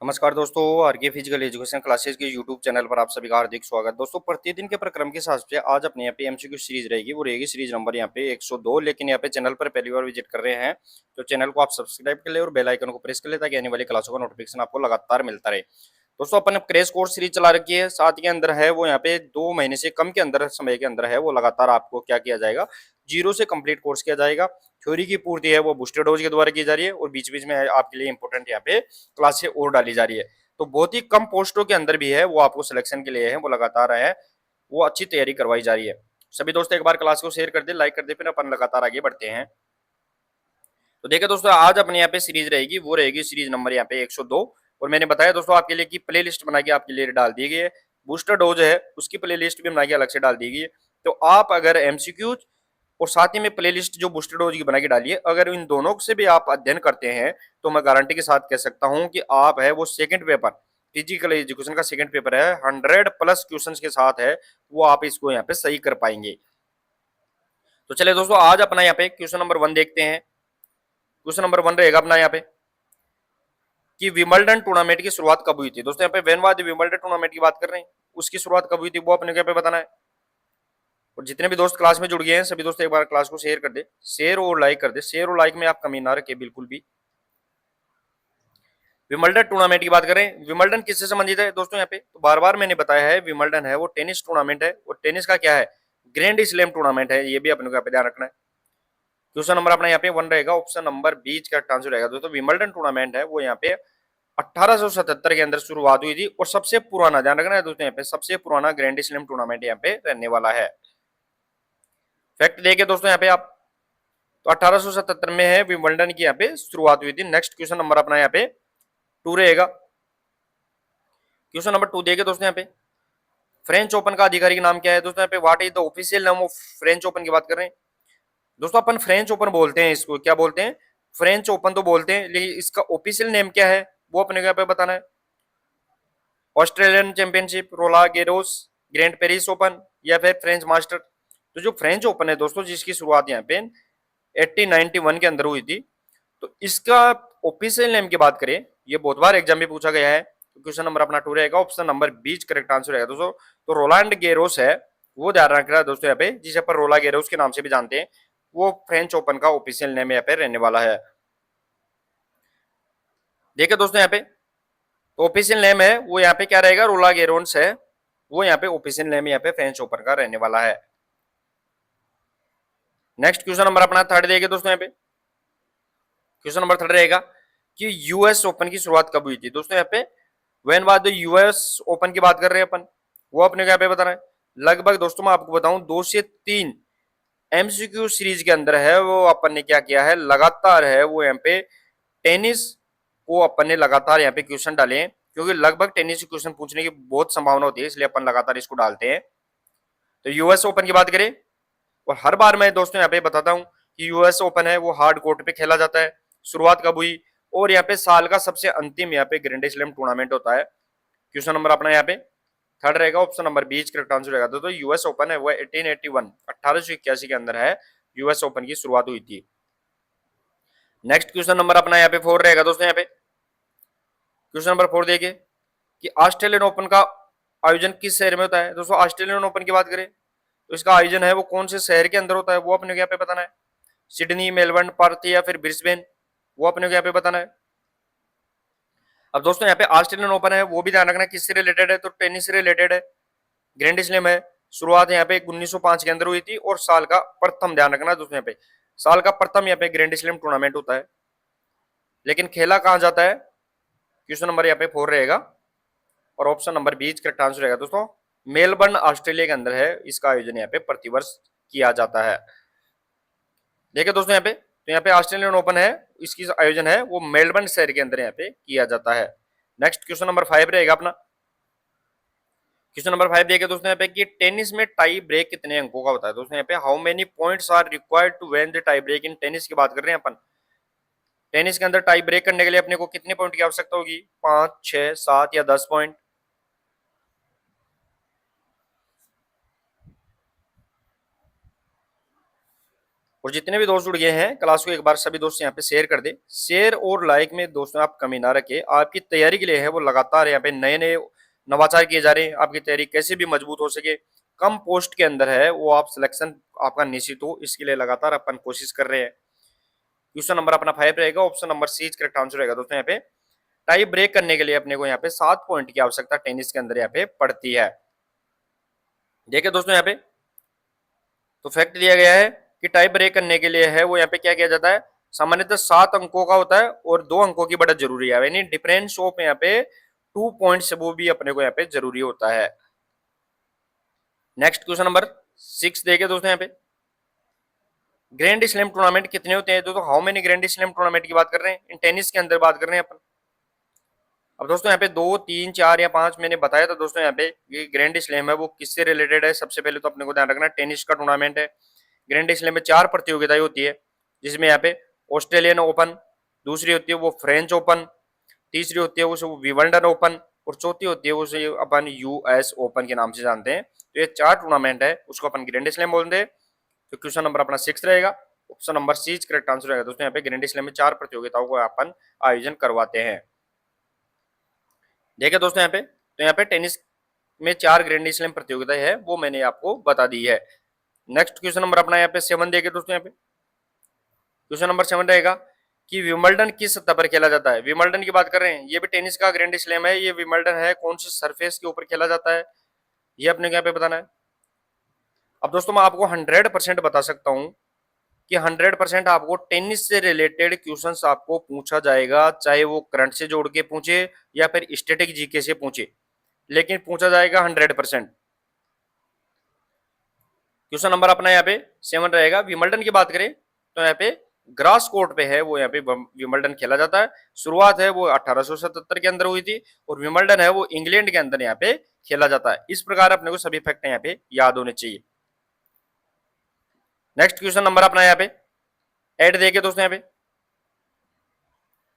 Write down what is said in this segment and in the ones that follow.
नमस्कार दोस्तों, R K physical education classes के यूट्यूब चैनल पर आप सभी का हार्दिक स्वागत। दोस्तों, प्रतिदिन के प्रक्रम के हिसाब से आज अपने यहाँ पे एमसीक्यू सीरीज रहेगी। वो रहेगी सीरीज नंबर यहाँ पे 102। लेकिन यहाँ पे चैनल पर पहली बार विजिट कर रहे हैं तो चैनल को आप सब्सक्राइब कर ले और बेल आइकन को प्रेस कर ले, ताकि आने वाली क्लासों का नोटिफिकेशन आपको लगातार मिलता रहे। दोस्तों, अपन क्रैश कोर्स सीरीज चला रखी है। साथ के अंदर है वो यहाँ पे 2 महीने से कम के अंदर समय के अंदर है वो लगातार आपको क्या किया जाएगा, जीरो से कंप्लीट कोर्स किया जाएगा। थ्योरी की पूर्ति है वो बूस्टर डोज के द्वारा की जा रही है और बीच बीच में आपके लिए इंपॉर्टेंट यहाँ पे क्लासें और डाली जा रही है। तो बहुत ही कम पोस्टों के अंदर भी है वो आपको सिलेक्शन के लिए है वो लगातार है वो अच्छी तैयारी करवाई जा रही है। सभी दोस्त एक बार क्लास को शेयर कर दे, लाइक कर दे, फिर अपन लगातार आगे बढ़ते हैं। तो देखिए दोस्तों, आज अपने यहाँ पे सीरीज रहेगी, वो रहेगी सीरीज नंबर यहाँ पे 102। और मैंने बताया दोस्तों आपके लिए कि प्ले लिस्ट बना के आपके लिए डाल दी गई है। बूस्टर डोज है उसकी प्ले लिस्ट भी बना के अलग से डाल दी गई है। तो आप अगर एमसीक्यूज और साथ ही में प्ले लिस्ट जो बूस्टर डोज की बना के डाली है, अगर इन दोनों से भी आप अध्ययन करते हैं तो मैं गारंटी के साथ कह सकता हूं कि आप है वो सेकंड पेपर, फिजिकल एजुकेशन का सेकंड पेपर है, 100+ क्वेश्चन के साथ है वो आप इसको यहाँ पे सही कर पाएंगे। तो चलिए दोस्तों, आज अपना यहाँ पे क्वेश्चन नंबर 1 देखते हैं। क्वेश्चन नंबर 1 रहेगा अपना यहाँ पे कि विंबलडन टूर्नामेंट की शुरुआत कब हुई थी। दोस्तों यहाँ पे when was the Wimbledon tournament की बात कर रहे हैं, उसकी शुरुआत कब हुई थी वो अपने यहाँ पे बताना है। और जितने भी दोस्त क्लास में जुड़ गए हैं सभी दोस्त एक बार क्लास को शेयर कर दे, शेयर और लाइक कर दे। शेयर और लाइक में आप कमी ना रखे बिल्कुल भी। विंबलडन टूर्नामेंट की बात करें, विंबलडन किससे संबंधित है दोस्तों। यहाँ पे तो बार बार मैंने बताया है, विंबलडन है वो टेनिस टूर्नामेंट है और टेनिस का क्या है, ग्रैंड स्लैम टूर्नामेंट है। ये भी अपने को यहाँ पे ध्यान रखना है। क्वेश्चन नंबर अपना यहाँ पे 1 रहेगा, ऑप्शन नंबर बी का आंसर रहेगा। दोस्तों विंबलडन टूर्नामेंट है वो यहाँ पे 1877 के अंदर शुरुआत हुई थी और सबसे पुराना, ध्यान रखना है दोस्तों, यहाँ पे सबसे पुराना ग्रैंड स्लैम टूर्नामेंट यहाँ पे रहने वाला है। फैक्ट देखे दोस्तों यहाँ पे आप, तो 1877 में है विंबलडन की यहाँ पे शुरुआत हुई थी। नेक्स्ट क्वेश्चन नंबर अपना यहाँ पे 2 रहेगा। क्वेश्चन नंबर 2 देखे दोस्तों यहाँ पे, फ्रेंच ओपन का आधिकारिक नाम क्या है। दोस्तों यहाँ पे what is the official name of French open की बात कर रहे हैं। दोस्तों अपन फ्रेंच ओपन बोलते हैं, इसको क्या बोलते हैं, फ्रेंच ओपन तो बोलते हैं, लेकिन इसका ऑफिशियल नेम क्या है वो अपने को यहाँ पे बताना है। ऑस्ट्रेलियन चैंपियनशिप, रोला गेरोस, ग्रैंड पेरिस ओपन या फिर फ्रेंच मास्टर। तो जो फ्रेंच ओपन है दोस्तों, जिसकी शुरुआत यहाँ पे 1891 के अंदर हुई थी, तो इसका ऑफिशियल नेम की बात करें, ये बहुत बार एग्जाम में पूछा गया है। तो क्वेश्चन नंबर अपना 2 रहेगा, option number B correct answer रहेगा दोस्तों। तो रोलांड गेरोस है वो ध्यान रख रहा है दोस्तों यहाँ पे, जिसे पर रोला गेरोस के नाम से भी जानते हैं, वो फ्रेंच ओपन का ऑफिशियल नेम यहाँ पे रहने वाला है। देखिए दोस्तों यहाँ पे, तो ऑफिशियल नेम है वो यहाँ पे क्या रहेगा, रोला गेरोन्स है वो यहाँ पे ऑफिशियल नेम यहाँ पे फ्रेंच ओपन का रहने वाला है। नेक्स्ट क्वेश्चन नंबर अपना 3 देंगे दोस्तों यहाँ पे। क्वेश्चन नंबर 3 रहेगा कि यूएस ओपन की शुरुआत कब हुई थी। दोस्तों यहाँ पे when was the US open की बात कर रहे हैं अपन, वो अपने यहाँ पे बताना है। लगभग दोस्तों मैं आपको बताऊं 2 से 3 एमसीक्यू सीरीज के अंदर है वो अपन ने क्या किया है, लगातार है वो यहाँ पे टेनिस को अपन ने लगातार यहाँ पे क्वेश्चन डाले हैं, क्योंकि लगभग टेनिस क्वेश्चन पूछने की बहुत संभावना होती है, इसलिए अपन लगातार इसको डालते हैं। तो यूएस ओपन की बात करें, और हर बार मैं दोस्तों यहाँ पे बताता हूँ कि यूएस ओपन है वो हार्ड कोर्ट पे खेला जाता है। शुरुआत कब हुई, और यहाँ पे साल का सबसे अंतिम यहाँ पे ग्रैंड स्लैम टूर्नामेंट होता है। क्वेश्चन नंबर अपना यहाँ पे 3 रहेगा, option number B correct answer रहेगा। तो यूएस ओपन है वो 1881 1881 के अंदर है यूएस ओपन की शुरुआत हुई थी। नेक्स्ट क्वेश्चन नंबर अपना यहाँ पे 4 रहेगा दोस्तों। यहाँ पे क्वेश्चन नंबर 4 देखिए कि ऑस्ट्रेलियन ओपन का आयोजन किस शहर में होता है। दोस्तों ऑस्ट्रेलियन ओपन की बात करें तो इसका आयोजन है वो कौन से शहर के अंदर होता है, वो अपने को यहाँ पे बताना है। सिडनी, मेलबर्न, पर्थ या फिर ब्रिस्बेन, वो अपने को यहाँ पे बताना है। अब दोस्तों यहाँ पे ऑस्ट्रेलियन ओपन है वो भी ध्यान रखना किससे रिलेटेड है, तो टेनिस से रिलेटेड है। ग्रैंड स्लैम है, शुरुआत यहाँ पे 1905 के अंदर हुई थी और साल का प्रथम, ध्यान रखना दोस्तों यहाँ पे साल का प्रथम यहाँ पे ग्रैंड स्लैम टूर्नामेंट होता है। लेकिन खेला कहाँ जाता है, क्वेश्चन नंबर यहाँ पे 4 रहेगा और option number B correct answer रहेगा दोस्तों। मेलबर्न ऑस्ट्रेलिया के अंदर है, इसका आयोजन यहाँ पे प्रतिवर्ष किया जाता है। देखिए दोस्तों यहाँ पे, तो यहाँ पे ऑस्ट्रेलियन ओपन है, इसकी आयोजन है वो मेलबर्न शहर के अंदर यहाँ पे किया जाता है। नेक्स्ट क्वेश्चन नंबर 5 रहेगा अपना। क्वेश्चन नंबर 5 देखिए दोस्तों यहाँ पे कि टेनिस में टाई ब्रेक कितने अंकों का होता है। दोस्तों यहाँ पे how many points are required to win the tie break in tennis की बात कर रहे हैं अपन। टेनिस के अंदर टाई ब्रेक करने के लिए अपने को कितने पॉइंट की आवश्यकता होगी, 5, 6, 7 या 10 पॉइंट। और जितने भी दोस्त जुड़ गए हैं क्लास को एक बार सभी दोस्त यहाँ पे शेयर कर दे। शेयर और लाइक में दोस्तों आप कमी ना रखे। आपकी तैयारी के लिए है वो लगातार यहाँ पे नए नए नवाचार किए जा रहे हैं। आपकी तैयारी कैसे भी मजबूत हो सके, कम पोस्ट के अंदर है वो आप सिलेक्शन आपका निश्चित हो, इसके लिए लगातार अपन कोशिश कर रहे हैं। क्वेश्चन नंबर अपना 5 रहेगा, option number C correct answer रहेगा दोस्तों। यहाँ पे टाई ब्रेक करने के लिए अपने को यहाँ पे 7 पॉइंट की आवश्यकता टेनिस के अंदर यहाँ पे पड़ती है। देखिए दोस्तों यहाँ पे तो फैक्ट दिया गया है कि टाई ब्रेक करने के लिए है वो यहाँ पे क्या किया जाता है, सामान्यतः 7 अंकों का होता है और 2 अंकों की बढ़त जरूरी है, यानी डिफरेंस ऑफ यहाँ पे 2 पॉइंट्स वो भी अपने को यहाँ पे जरूरी होता है। नेक्स्ट क्वेश्चन नंबर 6 देखिए दोस्तों। यहाँ पे ग्रैंड स्लैम टूर्नामेंट कितने होते हैं दोस्तों? How many grand slam tournament की बात कर रहे हैं, इन टेनिस के अंदर बात कर रहे हैं अपन। अब दोस्तों यहाँ पे 2, 3, 4 या 5 मैंने बताया था दोस्तों। यहाँ पे ये ग्रैंड स्लैम है वो किससे रिलेटेड है, सबसे पहले तो अपने को ध्यान रखना टेनिस का टूर्नामेंट है। ग्रैंड स्लैम में 4 प्रतियोगिताएं होती है, जिसमें यहाँ पे ऑस्ट्रेलियन ओपन, दूसरी होती है वो फ्रेंच ओपन, तीसरी होती है वो विंबलडन ओपन, और चौथी होती है उसे अपन यूएस ओपन के नाम से जानते हैं। तो ये 4 टूर्नामेंट है उसको अपन ग्रैंड स्लैम बोलते हैं। तो क्वेश्चन नंबर अपना 6 रहेगा, option number C correct answer रहेगा दोस्तों। यहाँ पे ग्रैंड स्लैम में 4 प्रतियोगिताओं को अपन आयोजन करवाते हैं। देखिए दोस्तों यहाँ पे तो यहाँ पे टेनिस में 4 ग्रैंड स्लैम प्रतियोगिताएं है वो मैंने आपको बता दी है। नेक्स्ट क्वेश्चन नंबर अपना यहाँ पे 7 देखिए दोस्तों। यहाँ पे क्वेश्चन नंबर 7 रहेगा कि विंबलडन किस सतह पर खेला जाता है। विंबलडन की बात कर रहे हैं, ये भी टेनिस का ग्रैंड स्लैम है। ये विंबलडन है कौन सी सरफेस के ऊपर खेला जाता है, ये अपने को यहाँ पे बताना है। अब दोस्तों मैं आपको 100% बता सकता हूँ कि 100% आपको टेनिस से रिलेटेड क्वेश्चंस आपको पूछा जाएगा, चाहे वो करंट से जोड़ के पूछे या फिर स्टैटिक जीके से पूछे, लेकिन पूछा जाएगा 100%। क्वेश्चन नंबर अपना यहाँ पे 7 रहेगा। विंबलडन की बात करें तो यहाँ पे ग्रास कोर्ट पे है वो यहाँ पे विंबलडन खेला जाता है। शुरुआत है वो 1877 के अंदर हुई थी और विंबलडन है वो इंग्लैंड के अंदर यहाँ पे खेला जाता है। इस प्रकार अपने को सभी फैक्ट यहाँ पे याद होने चाहिए। नेक्स्ट क्वेश्चन नंबर अपना यहाँ पे 8 देखिए दोस्तों। यहाँ पे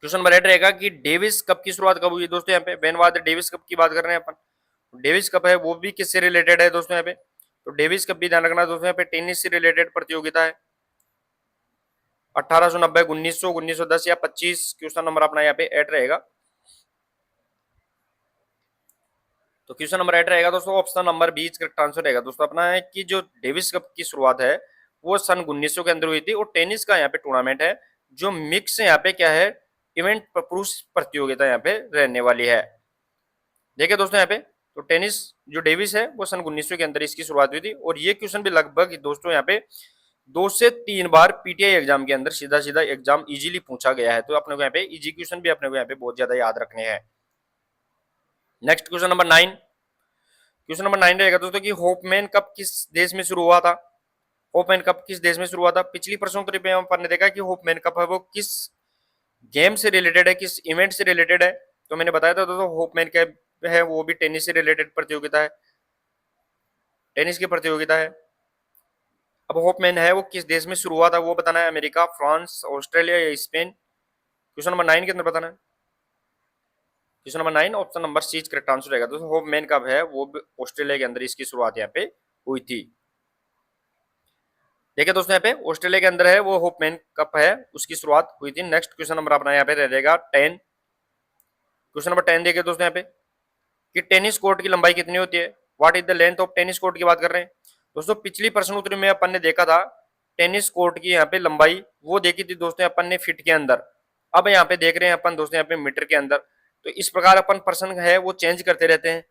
क्वेश्चन नंबर 8 रहेगा कि डेविस कप की शुरुआत कब हुई दोस्तों। यहाँ पे when was the Davis cup की बात कर रहे हैं अपन। डेविस कप है वो भी किससे रिलेटेड है दोस्तों। यहाँ पे तो डेविस कप भी ध्यान रखना दोस्तों, यहाँ पे टेनिस से रिलेटेड प्रतियोगिता है। 1890, 1900, 1910 या 25। क्वेश्चन नंबर अपना यहाँ पे 8 रहेगा। तो क्वेश्चन नंबर 8 रहेगा दोस्तों, ऑप्शन नंबर 20 करेक्ट आंसर रहेगा दोस्तों अपना है कि जो डेविस कप की शुरुआत है वो सन 1900 के अंदर हुई थी और टेनिस का यहाँ पे टूर्नामेंट है जो मिक्स यहाँ पे क्या है, इवेंट पुरुष प्रतियोगिता यहाँ पे रहने वाली है। देखिए दोस्तों यहाँ पे तो टेनिस जो डेविस है वो सन 1900 के अंदर इसकी शुरुआत हुई थी और ये क्वेश्चन भी लगभग दोस्तों यहाँ पे 2 से 3 बार पीटीआई एग्जाम के अंदर सीधा सीधा एग्जाम इजीली पूछा गया है। तो अपने को यहाँ पे इजी क्वेश्चन भी अपने को यहाँ पे बहुत ज्यादा याद रखने हैं। Next question number 9। Question number 9 रहेगा दोस्तों कि होपमैन कप किस देश में शुरू हुआ था। होपमैन कप किस देश में शुरू हुआ था। पिछली प्रश्नोत्तरी पे हम ने देखा कि होपमैन कप है वो किस गेम से रिलेटेड है, किस इवेंट से रिलेटेड है। तो मैंने बताया था दोस्तों होपमैन कप है वो भी टेनिस से रिलेटेड प्रतियोगिता है, टेनिस की प्रतियोगिता है। अब होपमैन है वो किस देश में शुरू हुआ था वो बताना है, अमेरिका, फ्रांस, ऑस्ट्रेलिया या स्पेन। क्वेश्चन नंबर 9 के अंदर बताना है। Question number 9 option number C correct answer रहेगा दोस्तों। होपमैन कप है वो ऑस्ट्रेलिया के अंदर इसकी शुरुआत यहाँ पे हुई थी। देखिए दोस्तों यहाँ पे ऑस्ट्रेलिया के अंदर है वो होपमैन कप है उसकी शुरुआत हुई थी। नेक्स्ट क्वेश्चन नंबर अपना यहाँ पे रहेगा 10। क्वेश्चन नंबर 10 देखिए दोस्तों यहाँ पे कि टेनिस कोर्ट की लंबाई कितनी होती है। What is the length of tennis court की बात कर रहे हैं दोस्तों। पिछली प्रश्नोत्तरी में अपन ने देखा था टेनिस कोर्ट की यहाँ पे लंबाई वो देखी थी दोस्तों अपन ने फीट के अंदर। अब यहाँ पे देख रहे हैं अपन दोस्तों यहाँ पे मीटर के अंदर। तो इस प्रकार अपन प्रश्न है वो चेंज करते रहते हैं,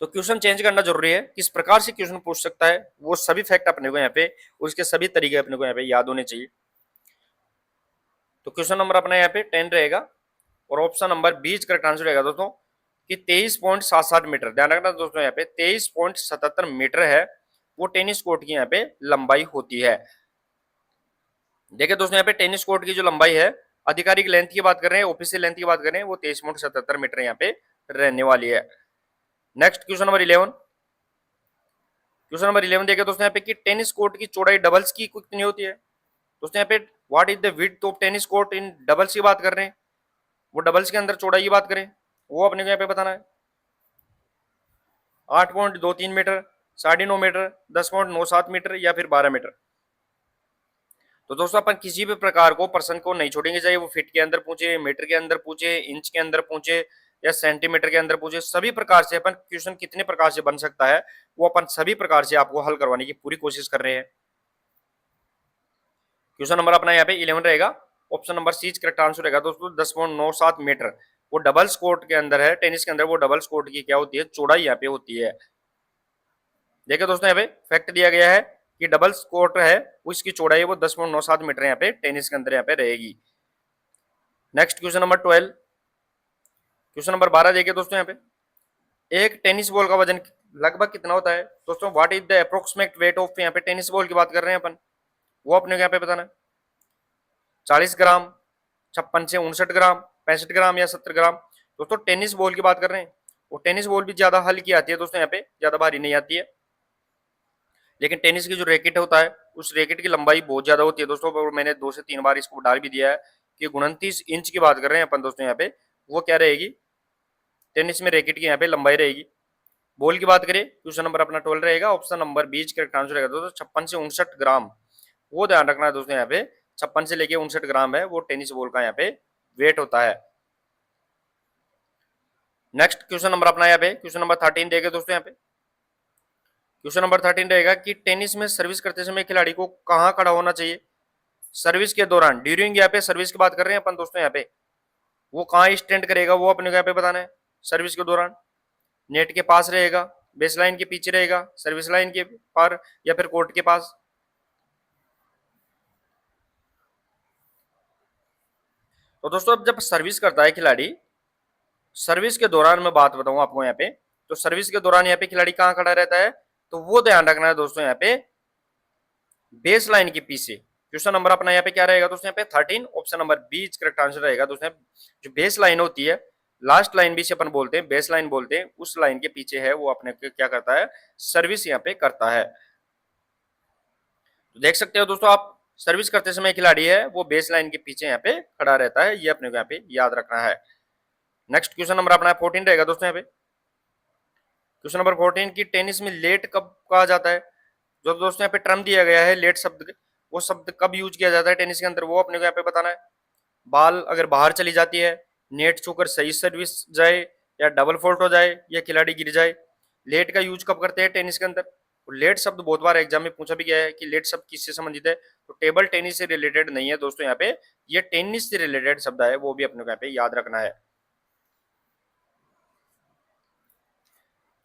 तो क्वेश्चन चेंज करना जरूरी है। किस प्रकार से क्वेश्चन पूछ सकता है वो सभी फैक्ट अपने को यहाँ पे उसके सभी तरीके अपने को यहाँ पे याद होने चाहिए। तो क्वेश्चन नंबर अपना यहाँ पे 10 रहेगा और ऑप्शन नंबर 20 करेक्ट आंसर रहेगा दोस्तों कि 23.77 मीटर। ध्यान रखना दोस्तों यहाँ पे 23.77 मीटर है वो टेनिस कोर्ट की यहाँ पे लंबाई होती है। देखिए दोस्तों यहाँ पे टेनिस कोर्ट की जो लंबाई है आधिकारिक लेंथ की बात कर रहे हैं, ऑफिशियल लेंथ की बात कर रहे हैं, वो 23.77 मीटर यहाँ पे रहने वाली है। Next question number 11। Question number 11 देखिए दोस्तों यहाँ पे कि टेनिस कोर्ट की चौड़ाई डबल्स की कितनी होती है दोस्तों। यहाँ पे what is the width of tennis court in doubles की बात कर रहे हैं, वो डबल्स के अंदर चौड़ाई की बात करें वो अपने को यहाँ पे बताना है। 8.23 मीटर, 9.5 मीटर, 10.97 मीटर या फिर 12 मीटर। तो दोस्तों अपन किसी भी प्रकार को पर्सन को नहीं छोड़ेंगे, चाहे वो फीट के अंदर पूछे, मीटर के अंदर पूछे, इंच के अंदर पूछे या सेंटीमीटर के अंदर पूछे, सभी प्रकार से अपन क्वेश्चन कितने प्रकार से बन सकता है वो अपन सभी प्रकार से आपको हल करवाने की पूरी कोशिश कर रहे हैं। क्वेश्चन नंबर अपना यहाँ पे 11 रहेगा, option number C correct answer रहेगा दोस्तों 10.97 मीटर। वो डबल्स कोर्ट के अंदर है, टेनिस के अंदर वो डबल्स कोर्ट की क्या होती है, चौड़ाई यहाँ पे होती है। देखिए दोस्तों यहाँ पे फैक्ट दिया गया है कि डबल्स कोर्ट है उसकी चौड़ाई वो 10.97 मीटर यहाँ पे टेनिस के अंदर यहाँ पे रहेगी। Next question number 12, question number 12 देखिए दोस्तों यहाँ पे एक टेनिस बॉल का वजन लगभग कितना होता है दोस्तों, what is the approximate weight of, यहाँ पे टेनिस बॉल की बात कर रहे हैं अपन, वो अपने को यहाँ पे बताना है। 40 ग्राम, 56 से 59 ग्राम, 65 ग्राम या 70 ग्राम। दोस्तों टेनिस बॉल की बात कर रहे हैं, वो टेनिस बॉल भी ज्यादा हल्की आती है दोस्तों, यहाँ पे ज्यादा भारी नहीं आती है। लेकिन टेनिस की जो रैकेट होता है उस रैकेट की लंबाई बहुत ज्यादा होती है दोस्तों, और मैंने 2 से 3 बार इसको डाल भी दिया है कि 29 इंच की बात कर रहे हैं अपन दोस्तों, यहाँ पे वो क्या रहेगी, टेनिस में रैकेट की यहाँ पे लंबाई रहेगी। बॉल की बात करें, क्वेश्चन नंबर अपना 12 रहेगा, ऑप्शन नंबर बीच करेक्ट आंसर रहेगा दोस्तों 56 से 59 ग्राम। वो ध्यान रखना है दोस्तों, यहाँ पे 56 से लेके 59 ग्राम है वो टेनिस बॉल का यहाँ पे वेट होता है। नेक्स्ट क्वेश्चन नंबर अपना यहाँ पे क्वेश्चन नंबर 13 देखे दोस्तों, यहाँ पे क्वेश्चन नंबर 13 रहेगा कि टेनिस में सर्विस करते समय खिलाड़ी को कहाँ खड़ा होना चाहिए, सर्विस के दौरान, ड्यूरिंग यहाँ पे सर्विस की बात कर रहे हैं अपन दोस्तों, यहाँ पे वो कहाँ स्टैंड करेगा वो अपने को यहाँ पे बताना है। सर्विस के दौरान नेट के पास रहेगा, बेस लाइन के पीछे रहेगा, सर्विस लाइन के पार या फिर कोर्ट के पास। तो दोस्तों अब जब सर्विस करता है खिलाड़ी, सर्विस के दौरान मैं बात बताऊं आपको यहाँ पे, तो सर्विस के दौरान यहाँ पे खिलाड़ी कहाँ खड़ा रहता है, तो वो ध्यान रखना है दोस्तों यहाँ पे बेस लाइन के पीछे। क्वेश्चन नंबर अपना यहाँ पे क्या रहेगा दोस्तों, यहाँ पे 13, option number B correct answer रहेगा दोस्तों। जो बेस लाइन होती है, लास्ट लाइन भी से अपन बोलते हैं, बेस लाइन बोलते हैं, उस लाइन के पीछे है वो अपने क्या करता है, सर्विस यहाँ पे करता है। तो देख सकते हो दोस्तों आप, सर्विस करते समय खिलाड़ी है वो बेस लाइन के पीछे यहाँ पे खड़ा रहता है, ये अपने को यहाँ पे याद रखना है। नेक्स्ट क्वेश्चन नंबर अपना 14 रहेगा दोस्तों, यहाँ पे क्वेश्चन नंबर 14 की टेनिस में लेट कब कहा जाता है, जो दोस्तों यहाँ पे टर्म दिया गया है लेट शब्द, वो शब्द कब यूज किया जाता है टेनिस के अंदर, वो अपने को यहाँ पे बताना है। बाल अगर बाहर चली जाती है, नेट छूकर सही सर्विस जाए या डबल फॉल्ट हो जाए या खिलाड़ी गिर जाए, लेट का यूज कब करते हैं टेनिस के अंदर। तो लेट शब्द बहुत बार एग्जाम में पूछा भी गया है कि लेट शब्द किससे संबंधित है, तो टेबल टेनिस से रिलेटेड नहीं है दोस्तों, यहाँ पे ये टेनिस से रिलेटेड शब्द है, वो भी अपने को यहाँ पे याद रखना है।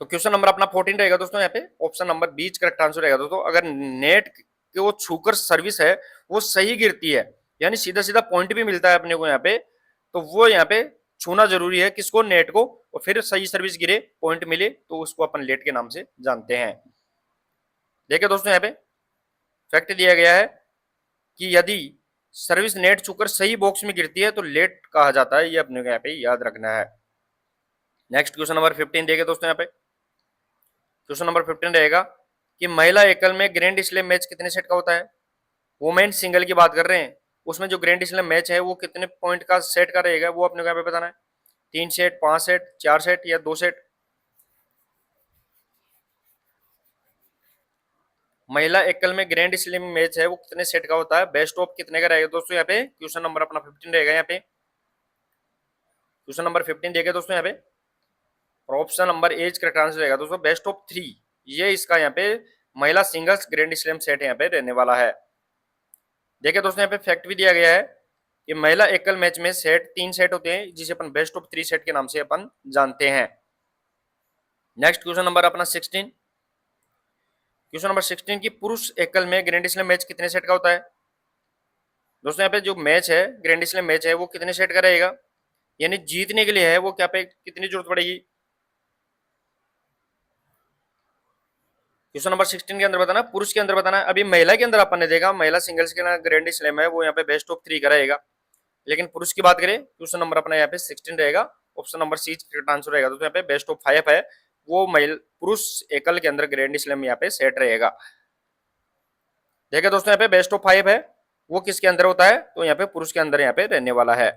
तो क्वेश्चन नंबर अपना 14 रहेगा दोस्तों, यहाँ पे option number B correct answer रहेगा दोस्तों। अगर नेट के वो छूकर सर्विस है वो सही गिरती है, यानी सीधा सीधा पॉइंट भी मिलता है अपने को यहाँ पे, तो वो यहाँ पे छूना जरूरी है किसको, नेट को, और फिर सही सर्विस गिरे पॉइंट मिले तो उसको अपन लेट के नाम से जानते हैं। देखिए दोस्तों यहाँ पे फैक्ट दिया गया है कि यदि सर्विस नेट छूकर सही बॉक्स में गिरती है तो लेट कहा जाता है, ये अपने को यहाँ पे याद रखना है। नेक्स्ट क्वेश्चन नंबर 15 देखिए दोस्तों, यहाँ पे क्वेश्चन नंबर 15 रहेगा कि महिला एकल में ग्रैंड स्लैम मैच कितने सेट का होता है। वुमेन सिंगल की बात कर रहे हैं, उसमें जो ग्रैंड स्लैम मैच है वो कितने पॉइंट का सेट का रहेगा, वो अपने को यहाँ पे बताना है। 3 सेट, 5 सेट, 4 सेट या 2 सेट। महिला एकल में ग्रैंड स्लैम मैच है वो कितने सेट का होता है, बेस्ट ऑफ कितने का रहेगा दोस्तों, यहाँ पे क्वेश्चन नंबर अपना 15 रहेगा। यहाँ पे क्वेश्चन नंबर 15 देखे दोस्तों, यहाँ पे option number A correct answer रहेगा दोस्तों बेस्ट ऑफ 3, ये इसका यहाँ पे महिला सिंगल्स ग्रैंड स्लैम सेट यहाँ पे रहने वाला है। देखिए दोस्तों यहाँ पे फैक्ट भी दिया गया है कि महिला एकल मैच में 3 सेट होते हैं जिसे अपन बेस्ट ऑफ 3 सेट के नाम से अपन जानते हैं। नेक्स्ट क्वेश्चन नंबर अपना 16, क्वेश्चन नंबर 16 की पुरुष एकल में ग्रैंड स्लैम मैच कितने सेट का होता है। दोस्तों यहाँ पे जो मैच है ग्रैंड स्लैम मैच है वो कितने सेट का रहेगा, यानी जीतने के लिए है वो क्या पे कितनी जरूरत पड़ेगी। क्वेश्चन नंबर 16 के अंदर बताना, पुरुष के अंदर बताना। अभी महिला के अंदर अपन ने देखा महिला सिंगल्स के ना ग्रैंड स्लैम है वो यहाँ पे बेस्ट ऑफ 3 का रहेगा, लेकिन पुरुष की बात करें क्वेश्चन नंबर अपना यहाँ पे 16 रहेगा, option number C correct answer रहेगा। तो यहाँ पे बेस्ट ऑफ 5 है वो महिला पुरुष एकल के अंदर ग्रैंड स्लैम यहाँ पे सेट रहेगा। देखिए दोस्तों यहाँ पे बेस्ट ऑफ 5 है वो किसके अंदर होता है, तो यहाँ पे पुरुष के अंदर यहाँ पे रहने वाला है।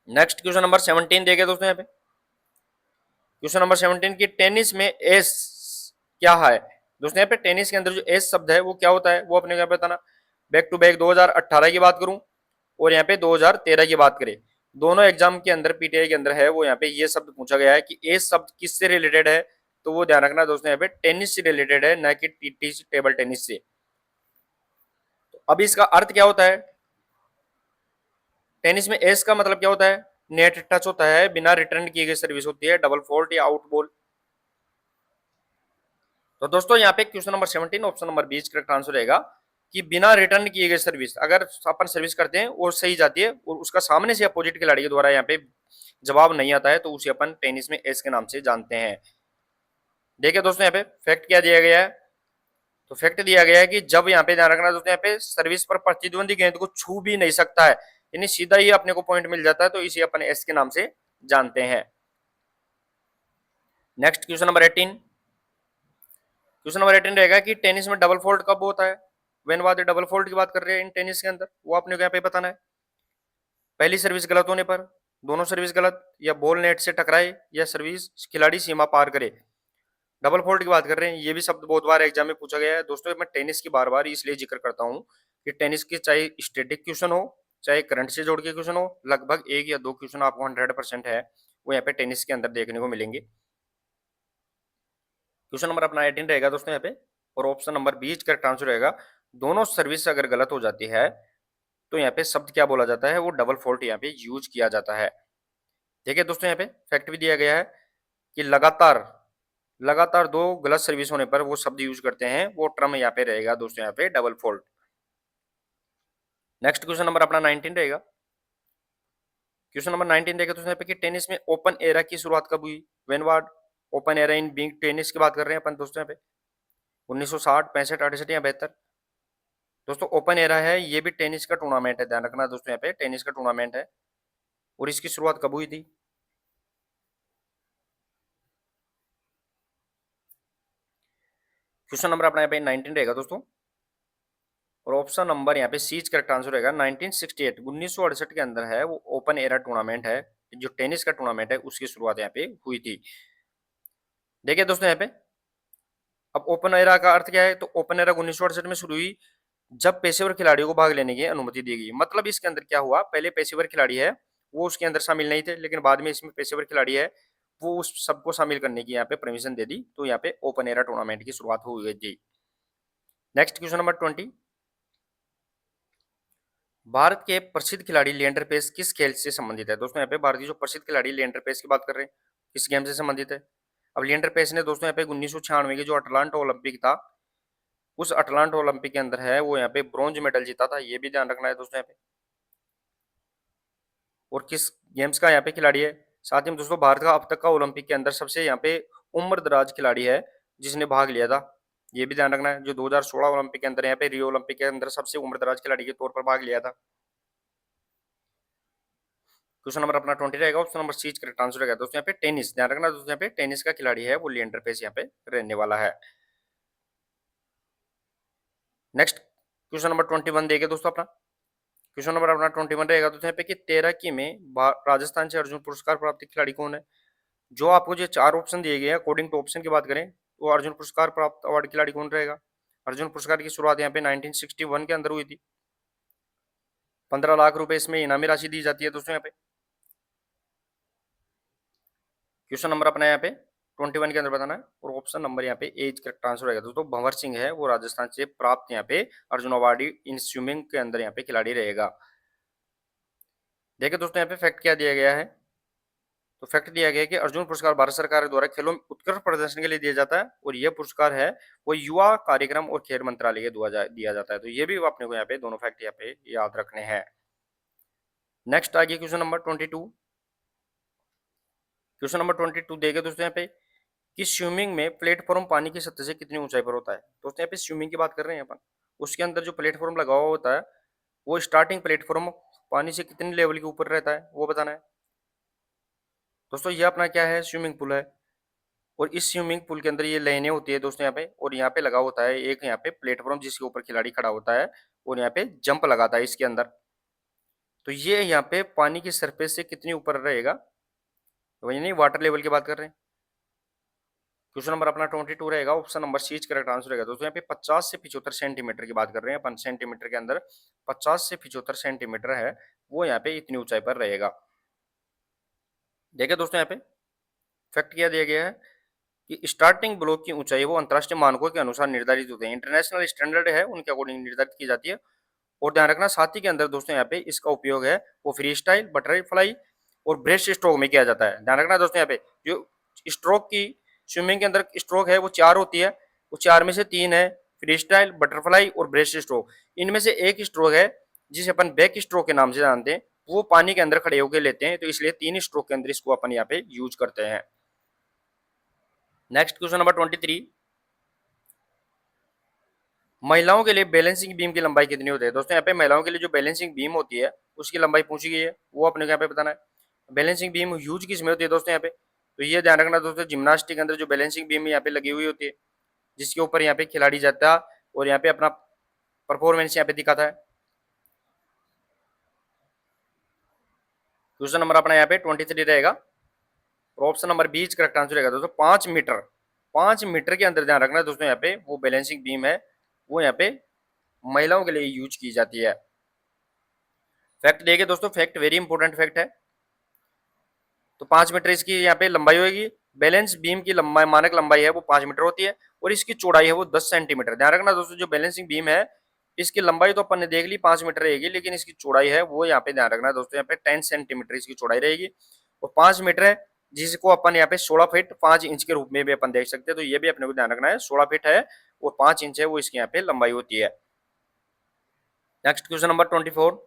नेक्स्ट क्वेश्चन नंबर 17 देखिए दोस्तों, यहाँ पे क्वेश्चन नंबर 17 की टेनिस में एस क्या है। दोस्तों यहाँ पे टेनिस के अंदर जो एस शब्द है वो क्या होता है, वो अपने क्या बताना। बैक टू बैक 2018 की बात करूं और यहाँ पे 2013 की बात करें, दोनों एग्जाम के अंदर पीटीआई के अंदर है वो यहाँ पे ये शब्द पूछा गया है कि एस शब्द किससे रिलेटेड है। तो वो ध्यान रखना दोस्तों, यहाँ पे टेनिस से रिलेटेड है, न कि टीटी टेबल टेनिस से। तो अब इसका अर्थ क्या होता है, टेनिस में एस का मतलब क्या होता है, नेट टच होता है, बिना रिटर्न की गई सर्विस होती है, डबल फॉल्ट या आउट बॉल। तो दोस्तों यहाँ पे question number 17 option number 20 correct answer रहेगा कि बिना रिटर्न किए गए सर्विस, अगर अपन सर्विस करते हैं और सही जाती है और उसका सामने से अपोजिट खिलाड़ी के द्वारा यहाँ पे जवाब नहीं आता है, तो उसे अपन टेनिस में एस के नाम से जानते हैं। देखिए दोस्तों यहाँ पे फैक्ट क्या दिया गया है, तो फैक्ट दिया गया है कि जब यहाँ पे ध्यान रखना दोस्तों, यहाँ पे सर्विस पर प्रतिद्वंदी गेंद को छू भी नहीं सकता है, यानी सीधा ही अपने को पॉइंट मिल जाता है, तो इसे अपन एस के नाम से जानते हैं। Next question number 18, question number 18 रहेगा कि टेनिस में डबल फॉल्ट कब होता है। वेन वाद डबल फॉल्ट की बात कर रहे हैं इन टेनिस के अंदर, वो आपने यहाँ पे बताना है। पहली सर्विस गलत होने पर, दोनों सर्विस गलत, या बॉल नेट से टकराए, या सर्विस खिलाड़ी सीमा पार करे। डबल फॉल्ट की बात कर रहे हैं, ये भी शब्द बहुत बार एग्जाम में पूछा गया है। दोस्तों मैं टेनिस की बार बार इसलिए जिक्र करता हूँ कि टेनिस के चाहे स्टैटिक क्वेश्चन हो चाहे करंट से जोड़ के क्वेश्चन हो, लगभग एक या दो क्वेश्चन आपको 100% है वो यहाँ पे टेनिस के अंदर देखने को मिलेंगे। क्वेश्चन नंबर अपना 18 रहेगा दोस्तों यहाँ पे, और ऑप्शन नंबर 20 करेक्ट आंसर रहेगा। दोनों सर्विस अगर गलत हो जाती है तो यहाँ पे शब्द क्या बोला जाता है, वो डबल फॉल्ट यहाँ पे यूज किया जाता है। देखिए दोस्तों यहाँ पे फैक्ट भी दिया गया है कि लगातार लगातार दो गलत सर्विस होने पर वो शब्द यूज करते हैं, वो टर्म यहाँ पे रहेगा दोस्तों यहाँ पे double fault. Next question number अपना 19 रहेगा। क्वेश्चन नंबर 19 देखें तो यहाँ पे कि टेनिस में ओपन एरा की शुरुआत कब हुई। When was open era in being tennis की बात कर रहे हैं अपन दोस्तों यहाँ पे, 1960, 65, 68 या 72। दोस्तों ओपन एरा है, ये भी टेनिस का टूर्नामेंट है, ध्यान रखना दोस्तों यहाँ पे टेनिस का टूर्नामेंट है, और इसकी शुरुआत कब हुई थी। क्वेश्चन नंबर अपना यहाँ पे 19 रहेगा दोस्तों, और ऑप्शन नंबर यहाँ पे सी करेक्ट आंसर रहेगा। 1968 1968 के अंदर है वो ओपन एरा टूर्नामेंट है, जो टेनिस का टूर्नामेंट है उसकी शुरुआत यहाँ पे हुई थी। देखिए दोस्तों यहाँ पे अब ओपन एरा का अर्थ क्या है, तो ओपन एरा 1968 में शुरू हुई जब पेशेवर खिलाड़ियों को भाग लेने की अनुमति दी गई। मतलब इसके अंदर क्या हुआ, पहले पेशेवर खिलाड़ी है वो उसके अंदर शामिल नहीं थे, लेकिन बाद में इसमें पेशेवर खिलाड़ी है वो उस सबको शामिल करने की यहाँ पे परमिशन दे दी, तो यहाँ पे ओपन एरा टूर्नामेंट की शुरुआत हो गई थी। नेक्स्ट क्वेश्चन नंबर 20, भारत के प्रसिद्ध खिलाड़ी लिएंडर पेस किस खेल से संबंधित है। दोस्तों यहाँ पे भारत की जो प्रसिद्ध खिलाड़ी लिएंडर पेस की बात कर रहे हैं, किस गेम से संबंधित है। अब लिएंडर पेस ने दोस्तों यहाँ पे 1996 के जो अटलांटा ओलंपिक था, उस अटलांटा ओलंपिक के अंदर है वो यहाँ पे ब्रॉन्ज मेडल जीता था, ये भी ध्यान रखना है दोस्तों यहाँ पे। और किस गेम्स का यहाँ पे खिलाड़ी है, साथ ही में दोस्तों भारत का अब तक का ओलंपिक के अंदर सबसे यहाँ पे उम्र दराज खिलाड़ी है जिसने भाग लिया था, ये भी ध्यान रखना है। जो 2016 ओलंपिक के अंदर यहाँ पे रियो ओलंपिक के अंदर सबसे उम्र दराज खिलाड़ी के तौर पर भाग लिया था। क्वेश्चन नंबर अपना 20 रहेगा, option number C correct answer रहेगा दोस्तों यहाँ पे टेनिस। ध्यान रखना दोस्तों यहाँ पे टेनिस का खिलाड़ी है वो लिएंडर पेस यहाँ पे रहने वाला है। नेक्स्ट क्वेश्चन नंबर 21 देगा दोस्तों अपना, क्वेश्चन नंबर अपना 21 रहेगा दोस्तों यहाँ पे कि तैराकी में राजस्थान से अर्जुन पुरस्कार प्राप्त खिलाड़ी कौन है। जो आपको जो चार ऑप्शन दिए गए हैं, अकॉर्डिंग टू ऑप्शन की बात करें तो अर्जुन पुरस्कार प्राप्त अवार्ड खिलाड़ी कौन रहेगा। अर्जुन पुरस्कार की शुरुआत यहाँ पे 1961 के अंदर हुई थी, 15 लाख रुपए इसमें इनामी राशि दी जाती है दोस्तों यहाँ पे। क्वेश्चन नंबर अपना यहाँ पे 21 के अंदर बताना है, और ऑप्शन नंबर यहाँ पे एज करेक्ट आंसर रहेगा दोस्तों। भंवर सिंह है वो राजस्थान से प्राप्त यहाँ पे अर्जुन अवार्ड इन स्विमिंग के अंदर यहाँ पे खिलाड़ी रहेगा। देखिए दोस्तों यहाँ पे फैक्ट क्या दिया गया है, तो फैक्ट दिया गया है कि अर्जुन पुरस्कार भारत सरकार द्वारा खेलों में उत्कृष्ट प्रदर्शन के लिए दिया जाता है, और यह पुरस्कार है वो युवा कार्यक्रम और खेल मंत्रालय के द्वारा दिया जाता है। तो ये भी अपने को यहाँ पे दोनों फैक्ट यहाँ पे याद रखने हैं। नेक्स्ट आगे क्वेश्चन नंबर 22, क्वेश्चन नंबर 22 देगा दोस्तों यहाँ पे कि स्विमिंग में प्लेटफॉर्म पानी की सतह से कितनी ऊंचाई पर होता है। दोस्तों यहाँ पे स्विमिंग की बात कर रहे हैं अपन, उसके अंदर जो प्लेटफॉर्म लगा हुआ होता है वो स्टार्टिंग प्लेटफॉर्म पानी से कितने लेवल के ऊपर रहता है वो बताना है। दोस्तों ये अपना क्या है, स्विमिंग पूल है, और इस स्विमिंग पूल के अंदर ये लाइनें होती है दोस्तों यहाँ पे, और यहाँ पे लगा होता है एक यहाँ पे प्लेटफॉर्म जिसके ऊपर खिलाड़ी खड़ा होता है और यहाँ पे जंप लगाता है इसके अंदर। तो ये यहाँ पे पानी की सरफेस से कितनी ऊपर रहेगा, तो यानी वाटर लेवल की बात कर रहे हैं। क्वेश्चन नंबर अपना 22 रहेगा, option number C correct answer रहेगा। दोस्तों यहाँ पे 50 से 75 सेंटीमीटर की बात कर रहे हैं अपन, सेंटीमीटर के अंदर 50 से 75 सेंटीमीटर है, वो यहाँ पे इतनी ऊंचाई पर रहेगा। देखिए दोस्तों यहाँ पे फैक्ट क्या दिया गया है कि स्टार्टिंग ब्लॉक की ऊंचाई वो अंतरराष्ट्रीय मानकों के अनुसार निर्धारित होते हैं, इंटरनेशनल स्टैंडर्ड है उनके अकॉर्डिंग निर्धारित की जाती है। और ध्यान रखना साथ ही के अंदर दोस्तों यहाँ पे इसका उपयोग है वो फ्री स्टाइल, बटरफ्लाई और ब्रेस्ट स्ट्रोक में किया जाता है। ध्यान रखना दोस्तों यहाँ पे जो स्ट्रोक की स्विमिंग के अंदर स्ट्रोक है वो 4 होती है, वो 4 में से 3 है फ्री स्टाइल, बटरफ्लाई और ब्रेस्ट स्ट्रोक। इनमें से एक स्ट्रोक है जिसे अपन बैक स्ट्रोक के नाम से जानते हैं, वो पानी के अंदर खड़े होकर लेते हैं, तो इसलिए 3 स्ट्रोक के अंदर इसको अपन यहाँ पे यूज करते हैं। नेक्स्ट क्वेश्चन नंबर 23, महिलाओं के लिए बैलेंसिंग बीम की लंबाई कितनी होती है। दोस्तों यहाँ पे महिलाओं के लिए जो बैलेंसिंग बीम होती है उसकी लंबाई पूछी गई है, वो अपने को यहाँ पे बताना है। बैलेंसिंग बीम यूज किस में होती है दोस्तों यहाँ पे, तो ये ध्यान रखना दोस्तों, जिम्नास्टिक के अंदर जो बैलेंसिंग बीम यहाँ पे लगी हुई होती है, जिसके ऊपर यहाँ पे खिलाड़ी जाता है और यहाँ पे अपना परफॉर्मेंस यहाँ पे दिखाता है। क्वेश्चन नंबर अपना यहाँ पे 23 रहेगा और ऑप्शन नंबर 20 करेक्ट आंसर रहेगा दोस्तों। 5 मीटर के अंदर ध्यान रखना दोस्तों यहाँ पे वो बैलेंसिंग बीम है, वो यहाँ पे महिलाओं के लिए यूज की जाती है। फैक्ट देखिए दोस्तों, फैक्ट वेरी इंपॉर्टेंट फैक्ट है। तो 5 मीटर इसकी यहाँ पे लंबाई होगी। बैलेंस बीम की लंबाई, मानक लंबाई है वो 5 मीटर होती है और इसकी चौड़ाई है वो 10 सेंटीमीटर। ध्यान रखना दोस्तों, जो बैलेंसिंग बीम है इसकी लंबाई तो अपन ने देख ली 5 मीटर रहेगी, लेकिन इसकी चौड़ाई है वो यहाँ पे ध्यान रखना दोस्तों, यहाँ पे 10 सेंटीमीटर इसकी चौड़ाई रहेगी और 5 मीटर है, जिसको अपन यहाँ पे 16 फीट 5 इंच के रूप में भी अपन देख सकते हैं। तो ये भी अपने को ध्यान रखना है, 16 फीट है और 5 इंच है वो इसकी यहाँ पे लंबाई होती है। Next question number 24,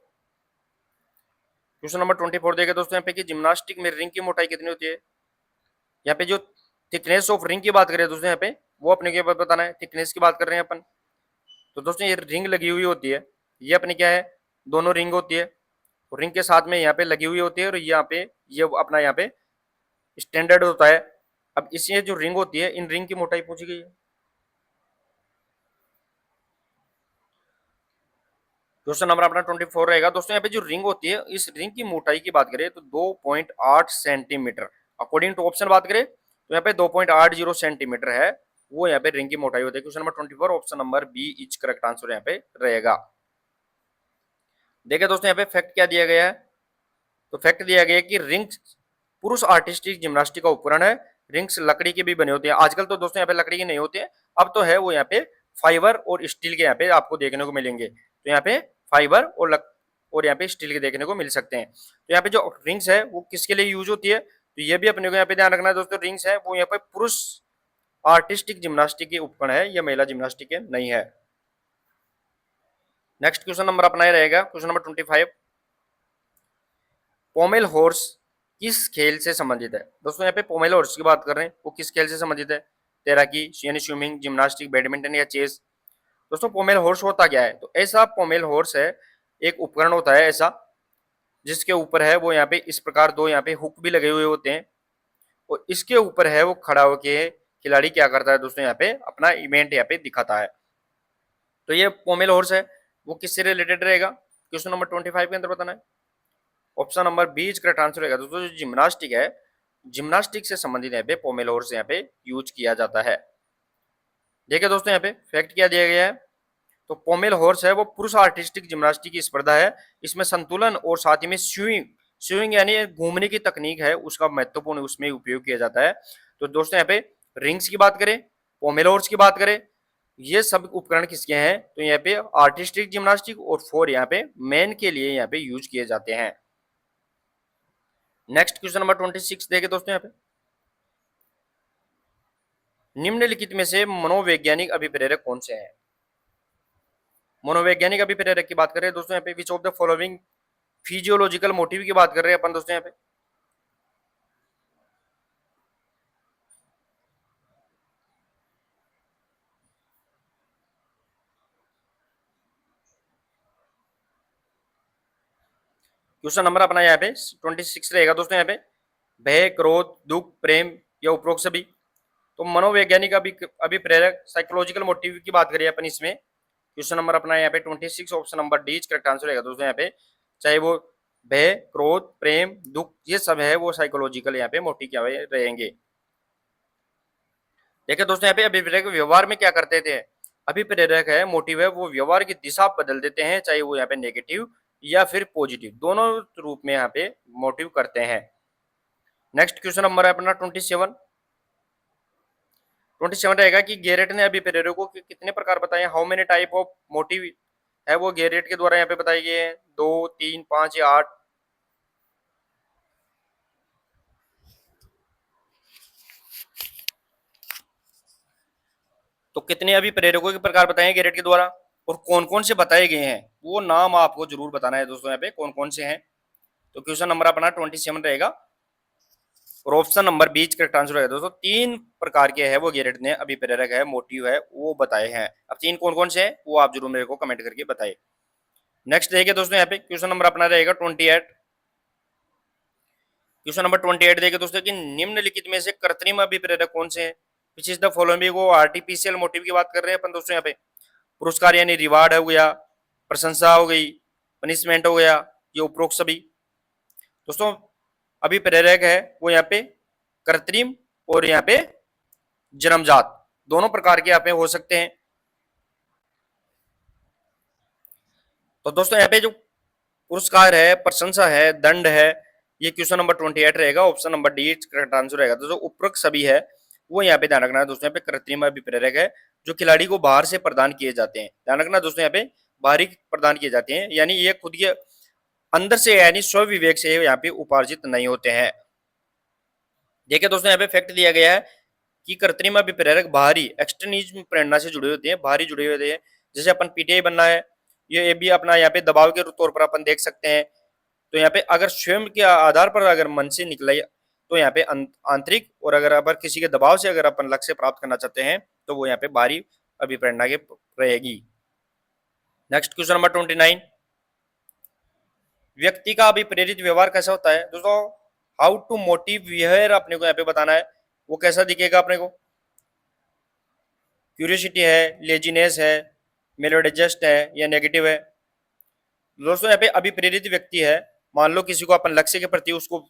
question number 24 देखे दोस्तों यहाँ पे कि जिम्नास्टिक में रिंग की मोटाई कितनी होती है। यहाँ पे जो थिकनेस ऑफ रिंग की बात करें दोस्तों, यहाँ पे वो अपने के बताना है, थिकनेस की बात कर रहे हैं अपन। तो दोस्तों ये रिंग लगी हुई होती है, ये अपनी क्या है, दोनों रिंग होती है और रिंग के साथ में यहाँ पे लगी हुई होती है और यहाँ पे ये अपना यहाँ पे स्टैंडर्ड होता है। अब इसमें जो रिंग होती है, इन रिंग की मोटाई पूछी गई है। क्वेश्चन नंबर अपना 24 रहेगा दोस्तों, यहाँ पे जो रिंग होती है इस रिंग की मोटाई की बात करें तो 2.8 सेंटीमीटर, अकॉर्डिंग टू ऑप्शन बात करें तो यहाँ पे 2.80 सेंटीमीटर है, वो यहाँ पे रिंग की मोटाई होती है। Question number 24 option number B is correct answer यहाँ पे रहेगा। देखिए दोस्तों यहाँ पे फैक्ट क्या दिया गया है, तो फैक्ट दिया गया है कि रिंग्स पुरुष आर्टिस्टिक जिम्नास्टिक का उपकरण है। रिंग्स लकड़ी के भी बने होते हैं, आजकल तो दोस्तों यहाँ पे लकड़ी के नहीं होते हैं, अब तो है वो यहाँ पे फाइबर और स्टील के यहाँ पे आपको देखने को मिलेंगे। तो यहाँ पे फाइबर और यहाँ पे स्टील के देखने को मिल सकते हैं। तो यहाँ पे जो रिंग्स है वो किसके लिए यूज होती है, तो ये भी अपने को यहाँ पे ध्यान रखना है दोस्तों, रिंग्स है वो यहाँ पे पुरुष आर्टिस्टिक जिम्नास्टिक के उपकरण है, यह महिला जिम्नास्टिक के नहीं है। नेक्स्ट क्वेश्चन नंबर अपना रहेगा क्वेश्चन नंबर 25, पोमेल हॉर्स किस खेल से संबंधित है। दोस्तों यहाँ पे पोमेल हॉर्स की बात कर रहे हैं, वो किस खेल से संबंधित है, तैराकी यानी स्विमिंग, जिम्नास्टिक, बैडमिंटन या चेस। दोस्तों पोमेल हॉर्स होता क्या है, तो ऐसा पोमेल हॉर्स है एक उपकरण होता है ऐसा, जिसके ऊपर है वो यहाँ पे इस प्रकार दो यहाँ पे हुक भी लगे हुए होते हैं और इसके ऊपर है वो खड़ा होके खिलाड़ी क्या करता है दोस्तों, यहाँ पे अपना इवेंट यहाँ पे दिखाता है। तो ये पोमेल हॉर्स है वो किससे रिलेटेड रहेगा, क्वेश्चन नंबर 25 के अंदर बताना है। Option number B is correct answer रहेगा दोस्तों, जो जिम्नास्टिक है, जिम्नास्टिक से संबंधित यहाँ पे पोमेल हॉर्स यहाँ पे यूज किया जाता है। देखिए दोस्तों यहाँ पे फैक्ट क्या दिया गया है, तो पोमेल हॉर्स है वो पुरुष आर्टिस्टिक जिम्नास्टिक की स्पर्धा है, इसमें संतुलन और साथ ही में स्विंग, स्विंग यानी घूमने की तकनीक है उसका महत्वपूर्ण उसमें उपयोग किया जाता है। तो दोस्तों यहाँ पे रिंग्स की बात करें, पोमेल हॉर्स की बात करें, ये सब उपकरण किसके हैं, तो यहाँ पे आर्टिस्टिक जिम्नास्टिक और फोर यहाँ पे मेन के लिए यहाँ पे यूज किए जाते हैं। नेक्स्ट क्वेश्चन नंबर 26 देखे दोस्तों, यहाँ पे निम्नलिखित में से मनोवैज्ञानिक अभिप्रेरक कौन से हैं। मनोवैज्ञानिक अभिप्रेरक की बात करें दोस्तों यहाँ पे which of the following physiological motive की बात कर रहे हैं अपन दोस्तों यहाँ पे। क्वेश्चन नंबर अपना यहाँ पे 26 रहेगा दोस्तों, यहाँ पे भय, क्रोध, दुख, प्रेम या उपरोक्त सभी। तो मनोवैज्ञानिक अभिप्रेरक साइकोलॉजिकल मोटिव की बात करिए अपन इसमें, क्वेश्चन नंबर अपना यहाँ पे 26 option number D correct answer रहेगा दोस्तों यहाँ पे, चाहे वो भय, क्रोध, प्रेम, दुख, ये सब है वो साइकोलॉजिकल यहाँ पे मोटिव क्या रहेंगे। देखिए दोस्तों यहाँ पे अभिप्रेरक व्यवहार में क्या करते थे, अभिप्रेरक है मोटिव है वो व्यवहार की दिशा बदल देते हैं, चाहे वो यहाँ पे नेगेटिव या फिर पॉजिटिव दोनों रूप में यहाँ पे मोटिव करते हैं। नेक्स्ट क्वेश्चन नंबर है अपना 27। 27 रहेगा कि गेरेट ने अभिप्रेरकों के कितने प्रकार बताए, how many type of motive है वो गेरेट के द्वारा यहाँ पे बताए गए हैं, 2, 3, 5 या 8। तो कितने अभिप्रेरकों के प्रकार बताए हैं गेरेट के द्वारा और कौन कौन से बताए गए हैं वो नाम आपको जरूर बताना है दोस्तों यहाँ पे कौन कौन से हैं। तो क्वेश्चन नंबर अपना 27 रहेगा और ऑप्शन नंबर 20 करेक्ट आंसर रहेगा दोस्तों। 3 प्रकार के है वो गेरेट ने अभिप्रेरक है मोटिव है वो बताए हैं। अब 3 कौन कौन से हैं वो आप जरूर मेरे को कमेंट करके बताइए। नेक्स्ट देखिए दोस्तों यहाँ पे क्वेश्चन नंबर अपना रहेगा 28। क्वेश्चन नंबर 28 देखिए दोस्तों कि निम्नलिखित में से कृत्रिम अभिप्रेरक कौन से हैं, विच इज द फॉलोइंग वो आर्टिफिशियल मोटिव की बात कर रहे हैं अपन दोस्तों। यहाँ पे पुरस्कार यानी रिवार्ड हो गया, प्रशंसा हो गई, पनिशमेंट हो गया, ये उपरोक्त सभी दोस्तों अभिप्रेरक है वो यहाँ पे कृत्रिम और यहाँ पे जन्मजात दोनों प्रकार के यहाँ पे हो सकते हैं। तो दोस्तों यहाँ पे जो पुरस्कार है, प्रशंसा है, दंड है, ये क्वेश्चन नंबर 28 रहेगा, option number D correct answer रहेगा। तो जो उपरोक्त सभी है वो यहाँ पे ध्यान रखना है दोस्तों। यहाँ पे कृत्रिम अभिप्रेरक है जो खिलाड़ी को बाहर से प्रदान किए जाते हैं, ध्यान रखना दोस्तों यहाँ पे बाहरी प्रदान किए जाते हैं, यानी ये खुद के अंदर से यानी स्व विवेक से यहाँ पे उपार्जित नहीं होते हैं। देखिए दोस्तों यहाँ पे फैक्ट दिया गया है कि कृत्रिम अभिप्रेरक बाहरी एक्सटर्निज्म प्रेरणा से जुड़े होते हैं, बाहरी जुड़े होते हैं। जैसे अपन पीटीआई बनना है, ये भी अपना यहाँ पे दबाव के तौर पर अपन देख सकते हैं। तो यहाँ पे अगर स्वयं के आधार पर अगर मन से निकला तो यहाँ पे आंतरिक, और अगर अपन किसी के दबाव से अगर अपन लक्ष्य प्राप्त करना चाहते हैं तो वो यहाँ पे बाहरी अभिप्रेरणा के रहेगी। Next question number 29। व्यक्ति का अभिप्रेरित व्यवहार कैसा होता है दोस्तों, हाउ टू मोटिव बिहेवियर अपने को यहाँ पे बताना है, वो कैसा दिखेगा अपने को, क्यूरियोसिटी है, लेजीनेस है, मेलोडिजस्ट है या नेगेटिव है। दोस्तों यहाँ पे अभिप्रेरित व्यक्ति है, मान लो किसी को अपन लक्ष्य के प्रति उसको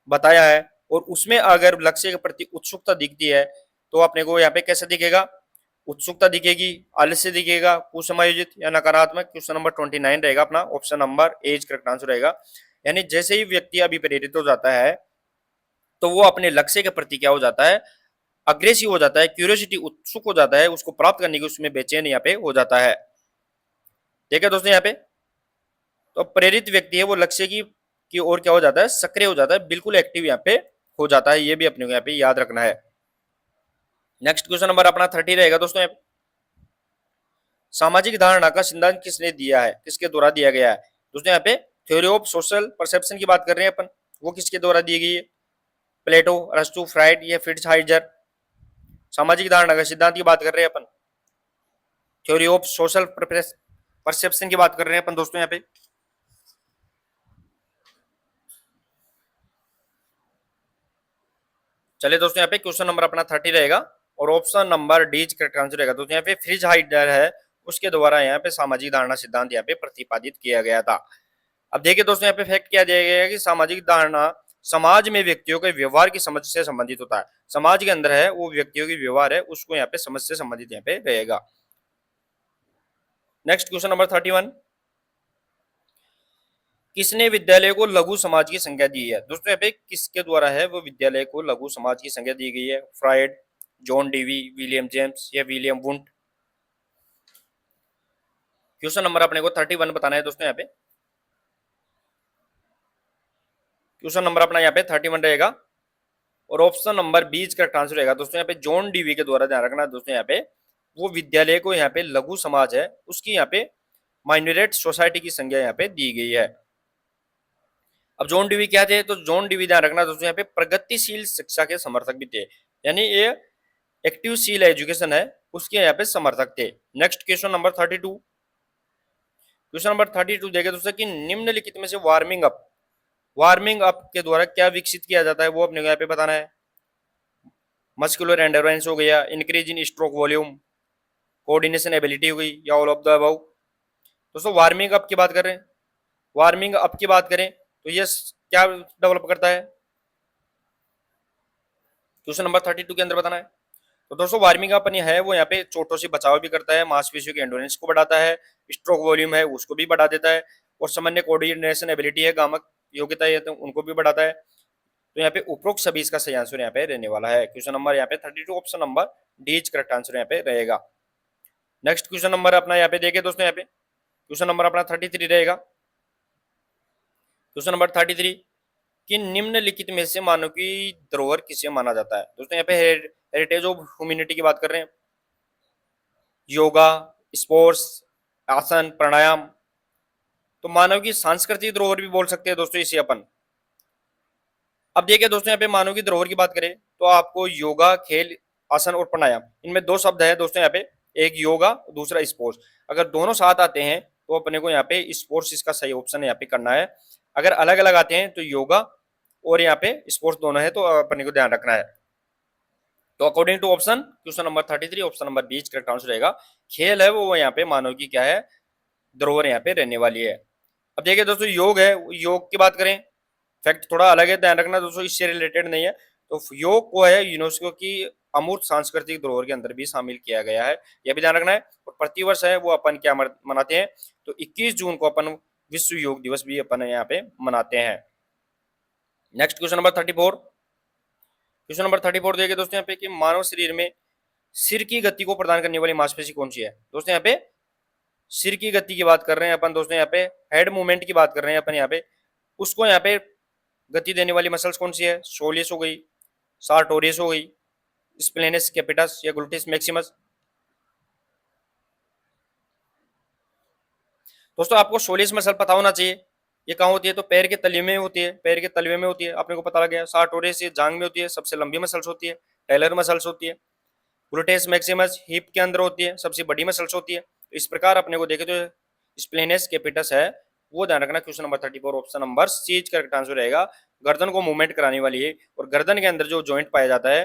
बताया है और उसमें अगर लक्ष्य के प्रति उत्सुकता दिखती है तो अपने को यहाँ पे कैसा दिखेगा, उत्सुकता दिखेगी, आलस्य दिखेगा, कुसमायोजित या नकारात्मक। क्वेश्चन नंबर 29 रहेगा अपना, option number A correct answer रहेगा। यानी जैसे ही व्यक्ति अभिप्रेरित हो जाता है तो वो अपने लक्ष्य के प्रति क्या हो जाता है, अग्रेसिव हो जाता है, क्यूरियोसिटी उत्सुक हो जाता है, उसको प्राप्त करने की उसमें बेचैन यहाँ पे हो जाता है। ठीक है दोस्तों यहाँ पे तो प्रेरित व्यक्ति है वो लक्ष्य की ओर क्या हो जाता है, सक्रिय हो जाता है, बिल्कुल एक्टिव यहाँ पे हो जाता है, ये भी अपने को यहाँ पे याद रखना है। नेक्स्ट क्वेश्चन नंबर अपना 30 रहेगा दोस्तों। सामाजिक धारणा का सिद्धांत किसने दिया है, किसके द्वारा दिया गया है दोस्तों। यहाँ पे थ्योरी ऑफ सोशल परसेप्शन की बात कर रहे हैं अपन, वो किसके द्वारा दी गई है, प्लेटो, अरस्तु, फ्राइड या फिट्जहाइमर। सामाजिक धारणा का सिद्धांत की बात कर रहे हैं अपन, थ्योरी ऑफ सोशल परसेप्शन की बात कर रहे हैं अपन दोस्तों यहाँ पे। चलिए दोस्तों यहाँ पे क्वेश्चन नंबर अपना 30 रहेगा और option number D correct answer रहेगा। दोस्तों यहाँ पे फ्रिजहाइमर है उसके द्वारा यहाँ पे सामाजिक धारणा सिद्धांत यहाँ पे प्रतिपादित किया गया था। अब देखिए दोस्तों यहाँ पे फैक्ट क्या दिया गया है कि सामाजिक धारणा समाज में व्यक्तियों के व्यवहार की समझ से संबंधित होता है, समाज के अंदर है वो व्यक्तियों की व्यवहार है उसको यहाँ पे समझ से संबंधित यहाँ पे रहेगा। Next question number 31। किसने विद्यालय को लघु समाज की संज्ञा दी है दोस्तों। यहाँ पे किसके द्वारा है वो विद्यालय को लघु समाज की संज्ञा दी गई है, fried, John Dewey, William James या विलियम वुंट। क्वेश्चन नंबर अपने को 31 बताना है दोस्तों यहाँ पे। क्वेश्चन नंबर अपना यहाँ पे 31 रहेगा और ऑप्शन नंबर 20 का आंसर रहेगा दोस्तों यहाँ पे जॉन डीवी के द्वारा, ध्यान रखना दोस्तों यहाँ पे वो विद्यालय को यहाँ पे लघु समाज है उसकी यहाँ पे माइनॉरिटी सोसाइटी की संज्ञा यहाँ पे दी गई है। अब जॉन डीवी क्या थे, तो जॉन डीवी ध्यान रखना दोस्तों यहाँ पे प्रगतिशील शिक्षा के समर्थक भी थे, यानी ये एक्टिवशील एजुकेशन है उसके यहाँ पे समर्थक थे। Next question number 32। Question number 32 देखे दोस्तों कि निम्नलिखित में से वार्मिंग अप के द्वारा क्या विकसित किया जाता है वो अपने को यहाँ पे बताना है। मस्कुलर एंडोरेंस हो गया, increase in stroke volume, coordination ability हो गई या ऑल ऑफ द अबव। दोस्तों वार्मिंग अप की बात कर रहे हैं, वार्मिंग अप की बात करें तो ये क्या डेवलप करता है, क्वेश्चन नंबर 32 के अंदर बताना है। तो दोस्तों वार्मिंग अपन है वो यहाँ पे चोटों से बचाव भी करता है, मांसपेशियों की एंडोरेंस को बढ़ाता है, स्ट्रोक वॉल्यूम है उसको भी बढ़ा देता है, और सामान्य कोऑर्डिनेशन एबिलिटी है, गामक योग्यता है तो उनको भी बढ़ाता है। तो यहाँ पे उपरोक्त सभी इसका सही आंसर यहाँ पे रहने वाला है। क्वेश्चन नंबर यहाँ पे 32 option number D is correct answer यहाँ पे रहेगा। नेक्स्ट क्वेश्चन नंबर अपना यहाँ पे देखिए दोस्तों, यहाँ पे क्वेश्चन नंबर अपना 33 रहेगा। क्वेश्चन नंबर 33 कि निम्नलिखित में से मानव की धरोहर किसे माना जाता है। दोस्तों यहाँ पे हेरिटेज ऑफ ह्यूमैनिटी की बात कर रहे हैं, योगा, स्पोर्ट्स, आसन, प्राणायाम। तो मानव की सांस्कृतिक धरोहर भी बोल सकते हैं दोस्तों इसे अपन। अब देखिए दोस्तों यहाँ पे मानव की धरोहर की बात करें तो आपको योगा, खेल, आसन और प्राणायाम, इनमें दो शब्द है दोस्तों यहाँ पे, एक योगा दूसरा स्पोर्ट्स। अगर दोनों साथ आते हैं तो अपने को यहाँ पे स्पोर्ट्स इसका सही ऑप्शन यहाँ पे करना है। अगर अलग अलग आते हैं तो योगा और यहाँ पे स्पोर्ट्स दोनों है तो अपने को ध्यान रखना है। तो according to option question number 33 option number B correct answer रहेगा। खेल है वो यहाँ पे मानव की क्या है, धरोहर यहाँ पे रहने वाली है। अब देखिए दोस्तों योग है, योग की बात करें, फैक्ट थोड़ा अलग है, ध्यान रखना दोस्तों इससे रिलेटेड नहीं है। तो योग को है यूनेस्को की अमूर्त सांस्कृतिक धरोहर के अंदर भी शामिल किया गया है, यह भी ध्यान रखना है। और प्रतिवर्ष है वो अपन क्या मनाते हैं, तो 21 जून को अपन विश्व योग दिवस भी अपन यहाँ पे मनाते हैं। Next question number 34, question number 34 देखिए दोस्तों यहाँ पे कि मानव शरीर में सिर की गति को प्रदान करने वाली मांसपेशी कौन सी है। दोस्तों यहाँ पे सिर की गति की बात कर रहे हैं अपन, दोस्तों यहाँ पे हेड मूवमेंट की बात कर रहे हैं अपन यहाँ पे, उसको यहाँ पे गति देने वाली मसल्स कौन सी है, सोलियस हो गई, सार्टोरियस हो गई, स्प्लेनस कैपिटस या ग्लूटिस मैक्सिमस। दोस्तों आपको सोलियस मसल पता होना चाहिए, ये कहाँ होती है, तो पैर के तलवे में होती है, पैर के तलवे में होती है, अपने को पता लग गया। सार्टोरियस ये जांग में होती है, सबसे लंबी मसल्स होती है, टेलर मसल्स होती है। ग्लूटेस मैक्सिमस हिप के अंदर होती है, सबसे बड़ी मसल्स होती है। तो इस प्रकार अपने को देखे तो स्प्लेनस कैपिटस है वो ध्यान रखना। Question number 34 option number C correct answer रहेगा। गर्दन को मूवमेंट कराने वाली है, और गर्दन के अंदर जो जॉइंट पाया जाता है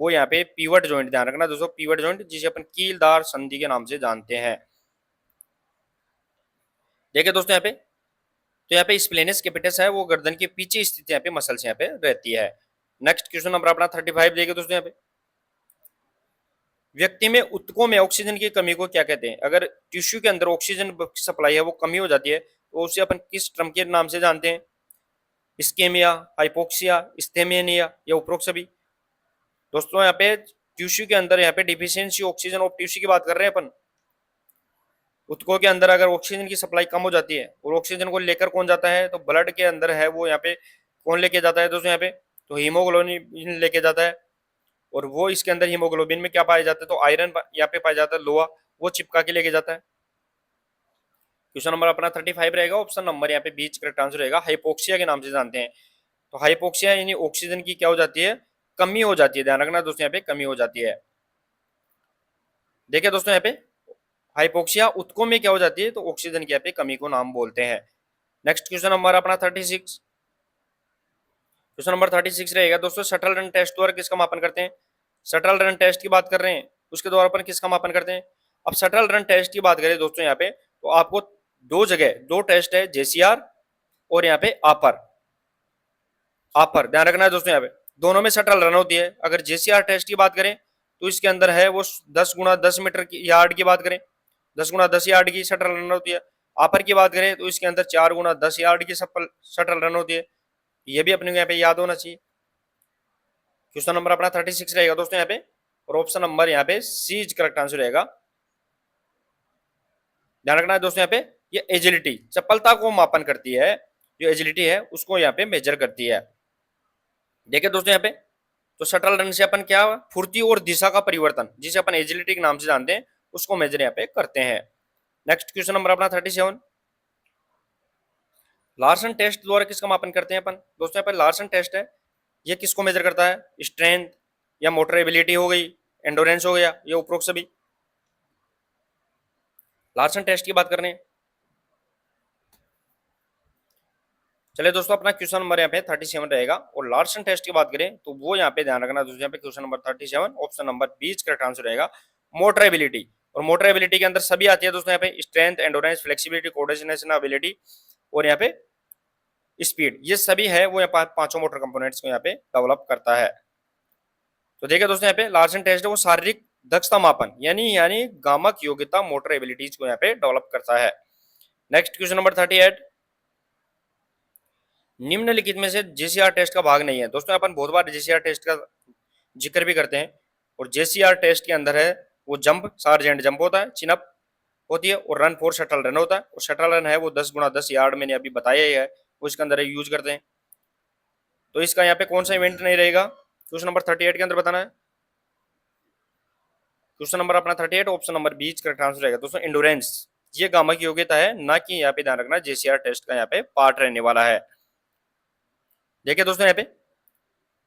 वो यहाँ पे पीवट जॉइंट, ध्यान रखना दोस्तों, पीवट जॉइंट जिसे अपन कीलदार संधि के नाम से जानते हैं। देखिए दोस्तों यहाँ पे, तो यहाँ पे स्प्लेनस कैपिटस है वो गर्दन के पीछे स्थित यहाँ पे मसल्स यहाँ पे रहती है। नेक्स्ट क्वेश्चन नंबर अपना 35 देखिए दोस्तों यहाँ पे, व्यक्ति में ऊतकों में ऑक्सीजन की कमी को क्या कहते हैं। अगर टिश्यू के अंदर ऑक्सीजन सप्लाई है वो कमी हो जाती है तो उसे अपन किस टर्म के नाम से जानते हैं, इस्केमिया, हाइपोक्सिया, इस्थेमिया या उपरोक्त सभी। दोस्तों यहाँ पे टिश्यू के अंदर यहाँ पे डिफिशियंसी ऑक्सीजन ऑफ टिश्यू की बात कर रहे हैं अपन। ऊतकों के अंदर अगर ऑक्सीजन की सप्लाई कम हो जाती है और ऑक्सीजन को लेकर कौन जाता है, तो ब्लड के अंदर है वो यहाँ पे कौन लेके जाता है दोस्तों, यहाँ पे तो हीमोग्लोबिन लेके जाता है। और वो इसके अंदर हीमोग्लोबिन में क्या पाया जाता है, तो आयरन यहाँ पे पाया जाता है, लोहा वो चिपका के लेके जाता है। क्वेश्चन नंबर अपना 35 रहेगा, ऑप्शन नंबर यहाँ पे बीच करेक्ट आंसर रहेगा, हाइपोक्सिया के नाम से जानते हैं। तो हाइपोक्सिया यानी ऑक्सीजन की क्या हो जाती है, कमी हो जाती है, ध्यान रखना दोस्तों यहाँ पे कमी हो जाती है। देखिए दोस्तों यहाँ पे हाइपोक्सिया ऊतकों में क्या हो जाती है, तो ऑक्सीजन की यहाँ पे कमी को नाम बोलते हैं। नेक्स्ट क्वेश्चन नंबर अपना 36, क्वेश्चन नंबर 36 रहेगा दोस्तों, शटल रन टेस्ट द्वारा किसका मापन करते हैं। शटल रन टेस्ट की बात कर रहे हैं, उसके द्वारा अपन किसका मापन करते हैं। अब शटल रन टेस्ट की बात करें दोस्तों यहाँ पे, तो आपको दो जगह दो टेस्ट है, जेसीआर और यहाँ पे आपर। आपर ध्यान रखना है दोस्तों, यहाँ पे दोनों में शटल रन होती है। अगर जेसीआर टेस्ट की बात करें तो इसके अंदर है वो 10 × 10 मीटर की यार्ड की बात करें, 10 × 10 यार्ड की शटल रन होती है। आपर की बात करें तो इसके अंदर 4 × 10 यार्ड की शटल रन होती है। ये भी अपने को यहाँ पे याद होना चाहिए। क्वेश्चन नंबर अपना 36 रहेगा दोस्तों यहाँ पे, और ऑप्शन नंबर यहाँ पे सी करेक्ट आंसर रहेगा। ध्यान रखना है दोस्तों यहाँ पे, ये एजिलिटी चपलता को मापन करती है, जो एजिलिटी है उसको यहाँ पे मेजर करती है। देखिए दोस्तों यहाँ पे, तो शटल रन से अपन क्या फुर्ती और दिशा का परिवर्तन जिसे अपन एजिलिटी के नाम से जानते हैं उसको मेजर यहाँ पे करते हैं। नेक्स्ट क्वेश्चन नंबर अपना 37, लार्सन टेस्ट द्वारा किसका मापन करते हैं अपन। दोस्तों यहाँ पे लार्सन टेस्ट है, ये किसको मेजर करता है, स्ट्रेंथ या मोटर एबिलिटी हो गई, एंडोरेंस हो गया, ये उपरोक्त सभी। लार्सन टेस्ट की बात कर रहे हैं। चलिए दोस्तों अपना क्वेश्चन नंबर यहाँ पे 37 रहेगा, और लार्सन टेस्ट की बात करें तो वो यहाँ पे ध्यान रखना दोस्तों, यहाँ पे question number 37 option number B correct answer रहेगा, मोटर एबिलिटी। और मोटर एबिलिटी के अंदर सभी आती है दोस्तों यहाँ पे, strength, endurance, flexibility, coordination ability और यहाँ पे स्पीड, ये सभी है वो यहाँ पांचों मोटर कंपोनेंट्स को यहाँ पे डेवलप करता है। तो देखिए दोस्तों यहाँ पे लार्सन टेस्ट है वो शारीरिक दक्षता मापन यानी गामक योग्यता मोटर एबिलिटीज को यहाँ पे डेवलप करता है। नेक्स्ट क्वेश्चन नंबर 38, निम्नलिखित में से जेसीआर टेस्ट का भाग नहीं है। दोस्तों अपन बहुत बार जेसीआर टेस्ट का जिक्र भी करते हैं, और जेसीआर टेस्ट के अंदर है वो जंप सार्जेंट जंप होता है, चिनअप होती है, और रन फॉर शटल रन होता है। और शटल रन है वो 10 × 10 यार्ड मैंने अभी बताया ही है, वो इसके अंदर यूज करते हैं। तो इसका यहाँ पे कौन सा इवेंट नहीं रहेगा, क्वेश्चन नंबर 38 के अंदर बताना है। क्वेश्चन नंबर अपना 38 ऑप्शन नंबर 20 करेक्ट आंसर रहेगा दोस्तों इंडोरेंस। ये गामा की योग्यता है, ना कि यहाँ पे ध्यान रखना जेसीआर टेस्ट का यहाँ पे पार्ट रहने वाला है। देखिए दोस्तों यहाँ पे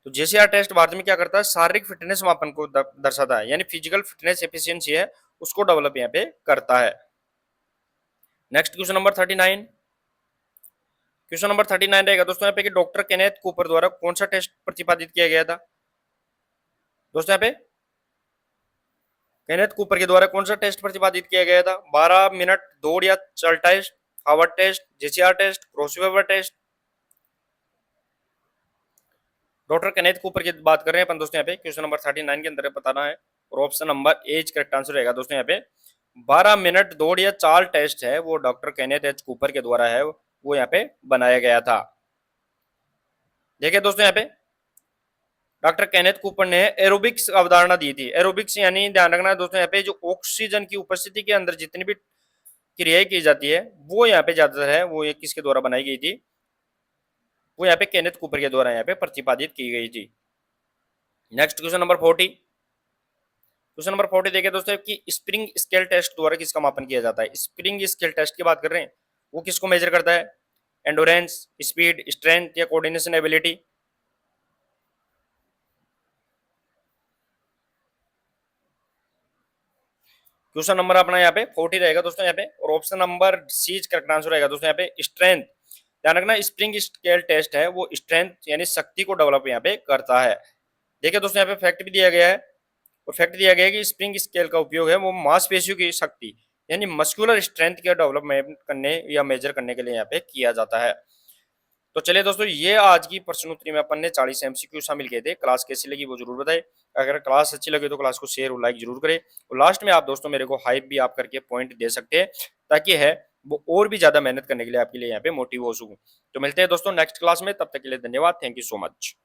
तो जेसीआर टेस्ट भारत में क्या करता है, शारीरिक फिटनेस मापन को दर्शाता है, यानी फिजिकल फिटनेस एफिशिएंसी है उसको डेवलप यहाँ पे करता है। Next question number 39, question number 39 रहेगा दोस्तों यहाँ पे कि डॉक्टर केनेथ कूपर द्वारा कौन सा टेस्ट प्रतिपादित किया गया था। दोस्तों यहाँ पे केनेथ कूपर के द्वारा कौन सा टेस्ट प्रतिपादित किया गया था, 12 मिनट दौड़ या चल test, Harvard test, JCR test, crossover test. Doctor Kenneth Cooper की बात कर रहे हैं अपन दोस्तों यहाँ पे क्वेश्चन नंबर 39 के अंदर बताना है, और option number A correct answer रहेगा दोस्तों यहाँ पे 12 मिनट दौड़ या चाल टेस्ट है वो डॉक्टर केनेथ एच कूपर के द्वारा है वो यहाँ पे बनाया गया था। देखिए दोस्तों यहाँ पे डॉक्टर केनेथ कूपर ने एरोबिक्स अवधारणा दी थी। एरोबिक्स यानी ध्यान रखना है दोस्तों यहाँ पे जो ऑक्सीजन की उपस्थिति के अंदर जितनी भी क्रियाएं की जाती है वो यहाँ पे ज्यादातर है वो किसके द्वारा बनाई गई थी, वो यहाँ पे केनेथ कूपर के द्वारा यहाँ पे प्रतिपादित की गई थी। Next question number 40, question number 40 देखिए दोस्तों कि स्प्रिंग स्केल टेस्ट द्वारा किसका मापन किया जाता है। स्प्रिंग स्केल टेस्ट की बात कर रहे हैं, वो किसको मेजर करता है, एंडोरेंस, स्पीड, स्ट्रेंथ या कोऑर्डिनेशन एबिलिटी। क्वेश्चन नंबर अपना यहाँ पे 40 रहेगा दोस्तों यहाँ पे, और option number C correct answer रहेगा दोस्तों यहाँ पे स्ट्रेंथ। ध्यान रखना स्प्रिंग स्केल टेस्ट है वो स्ट्रेंथ यानी शक्ति को डेवलप यहाँ पे करता है। देखिए दोस्तों यहाँ पे फैक्ट भी दिया गया है, और फैक्ट दिया गया है कि स्प्रिंग स्केल का उपयोग है वो मांसपेशियों की शक्ति यानी मस्कुलर स्ट्रेंथ के डेवलपमेंट करने या मेजर करने के लिए यहाँ पे किया जाता है। तो चलिए दोस्तों ये आज की प्रश्नोत्तरी में अपन ने 40 एमसीक्यू शामिल किए थे। क्लास कैसी लगी वो जरूर बताएं, अगर क्लास अच्छी लगे तो क्लास को शेयर और लाइक जरूर करें, और लास्ट में आप दोस्तों मेरे को हाइप भी आप करके पॉइंट दे सकते हैं ताकि है वो और भी ज्यादा मेहनत करने के लिए आपके लिए यहाँ पे मोटिव हो सकूं। तो मिलते हैं दोस्तों नेक्स्ट क्लास में, तब तक के लिए धन्यवाद, थैंक यू सो मच।